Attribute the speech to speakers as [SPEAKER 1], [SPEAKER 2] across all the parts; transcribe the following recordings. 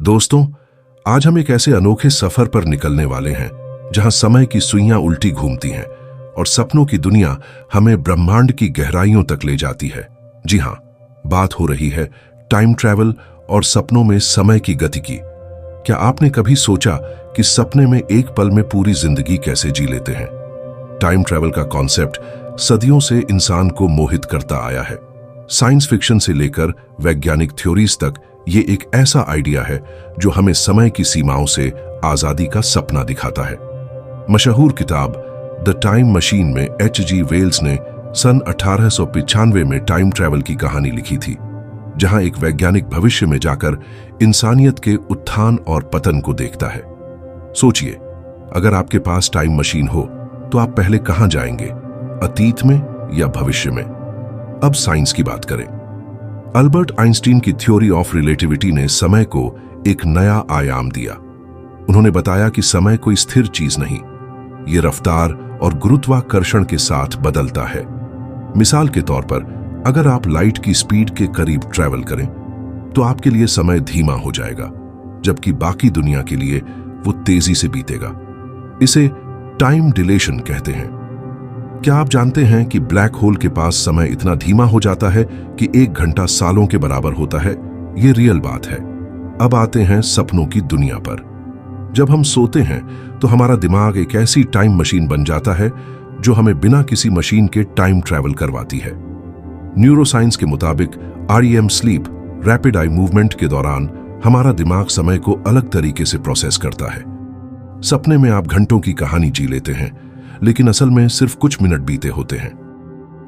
[SPEAKER 1] दोस्तों, आज हम एक ऐसे अनोखे सफर पर निकलने वाले हैं जहां समय की सुइयां उल्टी घूमती हैं और सपनों की दुनिया हमें ब्रह्मांड की गहराइयों तक ले जाती है। जी हां, बात हो रही है टाइम ट्रैवल और सपनों में समय की गति की। क्या आपने कभी सोचा कि सपने में एक पल में पूरी जिंदगी कैसे जी लेते हैं? टाइम ट्रैवल का कॉन्सेप्ट सदियों से इंसान को मोहित करता आया है। साइंस फिक्शन से लेकर वैज्ञानिक थ्योरीज तक ये एक ऐसा आइडिया है जो हमें समय की सीमाओं से आजादी का सपना दिखाता है। मशहूर किताब द टाइम मशीन में H.G. वेल्स ने सन 1895 में टाइम ट्रैवल की कहानी लिखी थी, जहां एक वैज्ञानिक भविष्य में जाकर इंसानियत के उत्थान और पतन को देखता है। सोचिए, अगर आपके पास टाइम मशीन हो तो आप पहले कहां जाएंगे, अतीत में या भविष्य में? अब साइंस की बात करें। अल्बर्ट आइंस्टीन की थ्योरी ऑफ रिलेटिविटी ने समय को एक नया आयाम दिया। उन्होंने बताया कि समय कोई स्थिर चीज नहीं, ये रफ्तार और गुरुत्वाकर्षण के साथ बदलता है। मिसाल के तौर पर, अगर आप लाइट की स्पीड के करीब ट्रैवल करें तो आपके लिए समय धीमा हो जाएगा, जबकि बाकी दुनिया के लिए वो तेजी से बीतेगा। इसे टाइम डिलेशन कहते हैं। क्या आप जानते हैं कि ब्लैक होल के पास समय इतना धीमा हो जाता है कि 1 घंटा सालों के बराबर होता है? ये रियल बात है। अब आते हैं सपनों की दुनिया पर। जब हम सोते हैं तो हमारा दिमाग एक ऐसी टाइम मशीन बन जाता है जो हमें बिना किसी मशीन के टाइम ट्रैवल करवाती है। न्यूरोसाइंस के मुताबिक REM sleep, rapid eye movement के दौरान हमारा दिमाग समय को अलग तरीके से प्रोसेस करता है। सपने में आप घंटों की कहानी जी लेते हैं, लेकिन असल में सिर्फ कुछ मिनट बीते होते हैं।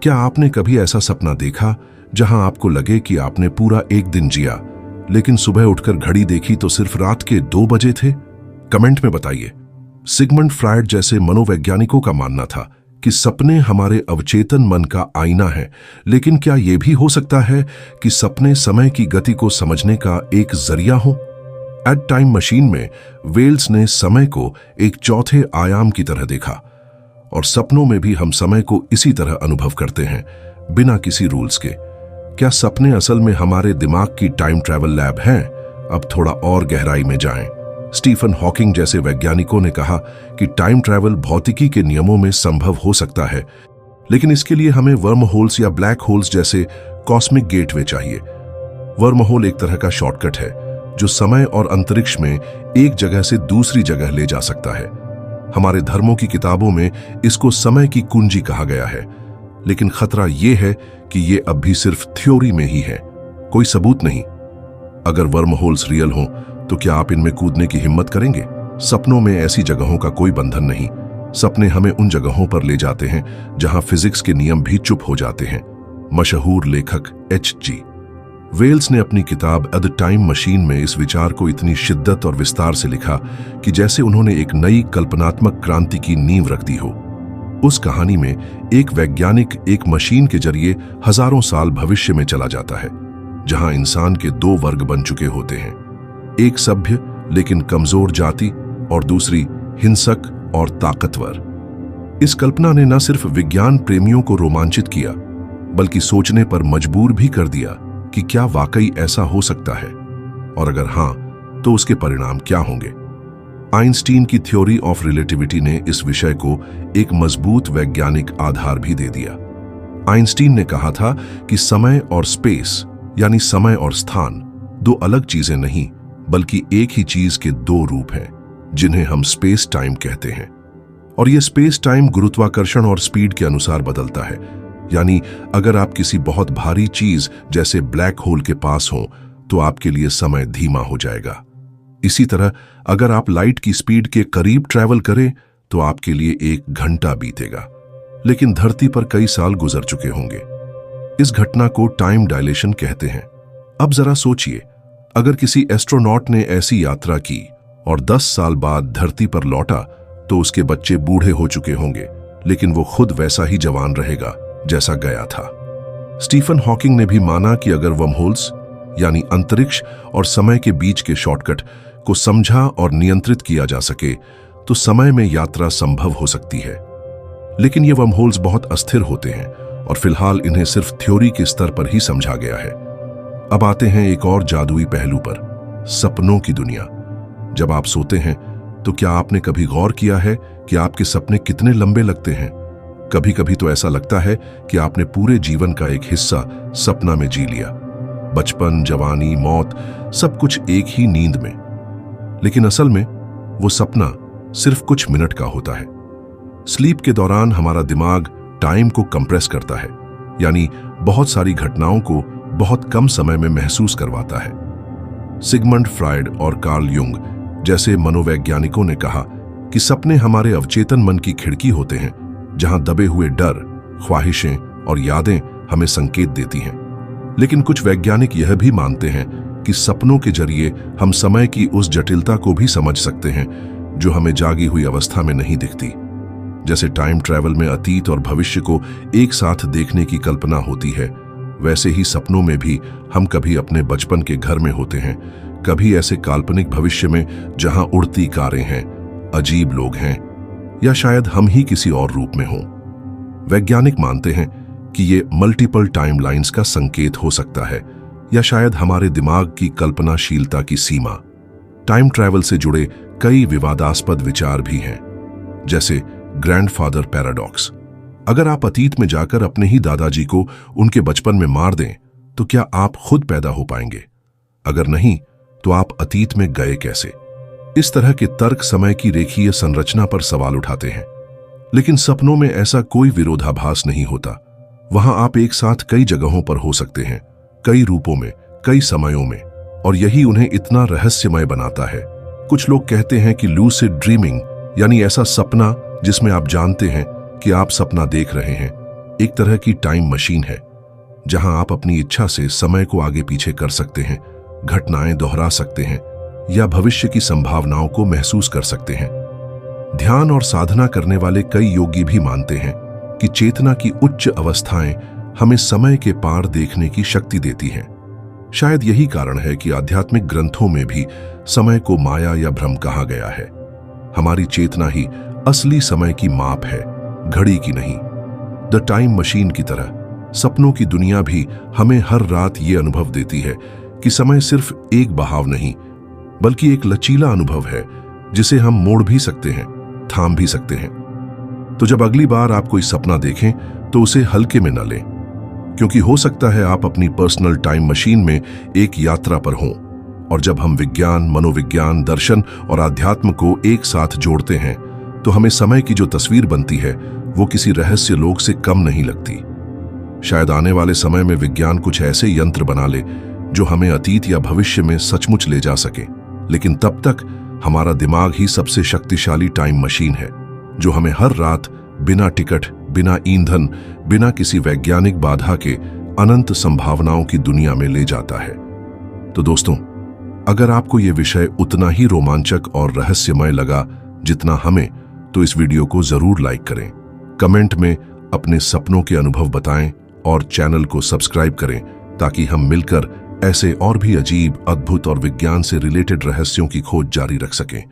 [SPEAKER 1] क्या आपने कभी ऐसा सपना देखा जहां आपको लगे कि आपने पूरा एक दिन जिया, लेकिन सुबह उठकर घड़ी देखी तो सिर्फ रात के 2 बजे थे? कमेंट में बताइए। सिगमंड फ्रायड जैसे मनोवैज्ञानिकों का मानना था कि सपने हमारे अवचेतन मन का आईना है, लेकिन क्या यह भी हो सकता है कि सपने समय की गति को समझने का एक जरिया हो? एट टाइम मशीन में वेल्स ने समय को एक चौथे आयाम की तरह देखा, और सपनों में भी हम समय को इसी तरह अनुभव करते हैं, बिना किसी रूल्स के। क्या सपने असल में हमारे दिमाग की टाइम ट्रैवल लैब हैं? अब थोड़ा और गहराई में जाएं। स्टीफन हॉकिंग जैसे वैज्ञानिकों ने कहा कि टाइम ट्रैवल भौतिकी के नियमों में संभव हो सकता है, लेकिन इसके लिए हमें वर्म होल्स या ब्लैक होल्स जैसे कॉस्मिक गेटवे चाहिए। वर्म होल एक तरह का शॉर्टकट है जो समय और अंतरिक्ष में एक जगह से दूसरी जगह ले जा सकता है। हमारे धर्मों की किताबों में इसको समय की कुंजी कहा गया है, लेकिन खतरा यह है कि यह अब भी सिर्फ थ्योरी में ही है, कोई सबूत नहीं। अगर वर्म होल्स रियल हों तो क्या आप इनमें कूदने की हिम्मत करेंगे? सपनों में ऐसी जगहों का कोई बंधन नहीं। सपने हमें उन जगहों पर ले जाते हैं जहां फिजिक्स के नियम भी चुप हो जाते हैं। मशहूर लेखक H.G. वेल्स ने अपनी किताब द टाइम मशीन में इस विचार को इतनी शिद्दत और विस्तार से लिखा कि जैसे उन्होंने एक नई कल्पनात्मक क्रांति की नींव रख दी हो। उस कहानी में एक वैज्ञानिक एक मशीन के जरिए हजारों साल भविष्य में चला जाता है, जहां इंसान के 2 वर्ग बन चुके होते हैं, एक सभ्य लेकिन कमजोर जाति और दूसरी हिंसक और ताकतवर। इस कल्पना ने न सिर्फ विज्ञान प्रेमियों को रोमांचित किया, बल्कि सोचने पर मजबूर भी कर दिया कि क्या वाकई ऐसा हो सकता है, और अगर हां तो उसके परिणाम क्या होंगे। आइंस्टीन की थ्योरी ऑफ रिलेटिविटी ने इस विषय को एक मजबूत वैज्ञानिक आधार भी दे दिया। आइंस्टीन ने कहा था कि समय और स्पेस, यानी समय और स्थान, 2 अलग चीजें नहीं बल्कि एक ही चीज के 2 रूप हैं, जिन्हें हम स्पेस टाइम कहते हैं। और यह स्पेस टाइम गुरुत्वाकर्षण और स्पीड के अनुसार बदलता है। यानी अगर आप किसी बहुत भारी चीज जैसे ब्लैक होल के पास हो तो आपके लिए समय धीमा हो जाएगा। इसी तरह अगर आप लाइट की स्पीड के करीब ट्रैवल करें तो आपके लिए 1 घंटा बीतेगा, लेकिन धरती पर कई साल गुजर चुके होंगे। इस घटना को टाइम डायलेशन कहते हैं। अब जरा सोचिए, अगर किसी एस्ट्रोनॉट ने ऐसी यात्रा की और 10 साल बाद धरती पर लौटा तो उसके बच्चे बूढ़े हो चुके होंगे, लेकिन वो खुद वैसा ही जवान रहेगा जैसा गया था। स्टीफन हॉकिंग ने भी माना कि अगर वर्महोल्स, यानी अंतरिक्ष और समय के बीच के शॉर्टकट को समझा और नियंत्रित किया जा सके तो समय में यात्रा संभव हो सकती है। लेकिन ये वर्महोल्स बहुत अस्थिर होते हैं और फिलहाल इन्हें सिर्फ थ्योरी के स्तर पर ही समझा गया है। अब आते हैं एक और जादुई पहलू पर, सपनों की दुनिया। जब आप सोते हैं तो क्या आपने कभी गौर किया है कि आपके सपने कितने लंबे लगते हैं? कभी कभी तो ऐसा लगता है कि आपने पूरे जीवन का एक हिस्सा सपना में जी लिया। बचपन, जवानी, मौत, सब कुछ एक ही नींद में। लेकिन असल में वो सपना सिर्फ कुछ मिनट का होता है। स्लीप के दौरान हमारा दिमाग टाइम को कंप्रेस करता है, यानी बहुत सारी घटनाओं को बहुत कम समय में महसूस करवाता है। सिगमंड फ्राइड और कार्ल युंग जैसे मनोवैज्ञानिकों ने कहा कि सपने हमारे अवचेतन मन की खिड़की होते हैं, जहां दबे हुए डर, ख्वाहिशें और यादें हमें संकेत देती हैं। लेकिन कुछ वैज्ञानिक यह भी मानते हैं कि सपनों के जरिए हम समय की उस जटिलता को भी समझ सकते हैं जो हमें जागी हुई अवस्था में नहीं दिखती। जैसे टाइम ट्रैवल में अतीत और भविष्य को एक साथ देखने की कल्पना होती है, वैसे ही सपनों में भी हम कभी अपने बचपन के घर में होते हैं, कभी ऐसे काल्पनिक भविष्य में जहां उड़ती कारें हैं, अजीब लोग हैं, या शायद हम ही किसी और रूप में हों। वैज्ञानिक मानते हैं कि ये मल्टीपल टाइमलाइंस का संकेत हो सकता है, या शायद हमारे दिमाग की कल्पनाशीलता की सीमा। टाइम ट्रैवल से जुड़े कई विवादास्पद विचार भी हैं, जैसे ग्रैंडफादर पैराडॉक्स। अगर आप अतीत में जाकर अपने ही दादाजी को उनके बचपन में मार दें, तो क्या आप खुद पैदा हो पाएंगे? अगर नहीं, तो आप अतीत में गए कैसे? इस तरह के तर्क समय की रेखीय संरचना पर सवाल उठाते हैं। लेकिन सपनों में ऐसा कोई विरोधाभास नहीं होता। वहां आप एक साथ कई जगहों पर हो सकते हैं, कई रूपों में, कई समयों में, और यही उन्हें इतना रहस्यमय बनाता है। कुछ लोग कहते हैं कि लूसिड ड्रीमिंग, यानी ऐसा सपना जिसमें आप जानते हैं कि आप सपना देख रहे हैं, एक तरह की टाइम मशीन है, जहां आप अपनी इच्छा से समय को आगे पीछे कर सकते हैं, घटनाएं दोहरा सकते हैं, या भविष्य की संभावनाओं को महसूस कर सकते हैं। ध्यान और साधना करने वाले कई योगी भी मानते हैं कि चेतना की उच्च अवस्थाएं हमें समय के पार देखने की शक्ति देती हैं। शायद यही कारण है कि आध्यात्मिक ग्रंथों में भी समय को माया या भ्रम कहा गया है। हमारी चेतना ही असली समय की माप है, घड़ी की नहीं। द टाइम मशीन की तरह सपनों की दुनिया भी हमें हर रात ये अनुभव देती है कि समय सिर्फ एक बहाव नहीं, बल्कि एक लचीला अनुभव है जिसे हम मोड़ भी सकते हैं, थाम भी सकते हैं। तो जब अगली बार आप कोई सपना देखें तो उसे हल्के में न लें, क्योंकि हो सकता है आप अपनी पर्सनल टाइम मशीन में एक यात्रा पर हों। और जब हम विज्ञान, मनोविज्ञान, दर्शन और आध्यात्म को एक साथ जोड़ते हैं, तो हमें समय की जो तस्वीर बनती है वो किसी रहस्य लोक से कम नहीं लगती। शायद आने वाले समय में विज्ञान कुछ ऐसे यंत्र बना ले जो हमें अतीत या भविष्य में सचमुच ले जा सके। लेकिन तब तक हमारा दिमाग ही सबसे शक्तिशाली टाइम मशीन है, जो हमें हर रात बिना टिकट, बिना ईंधन, बिना किसी वैज्ञानिक बाधा के अनंत संभावनाओं की दुनिया में ले जाता है। तो दोस्तों, अगर आपको यह विषय उतना ही रोमांचक और रहस्यमय लगा जितना हमें, तो इस वीडियो को जरूर लाइक करें, कमेंट में अपने सपनों के अनुभव बताएं और चैनल को सब्सक्राइब करें, ताकि हम मिलकर ऐसे और भी अजीब, अद्भुत और विज्ञान से रिलेटेड रहस्यों की खोज जारी रख सकें।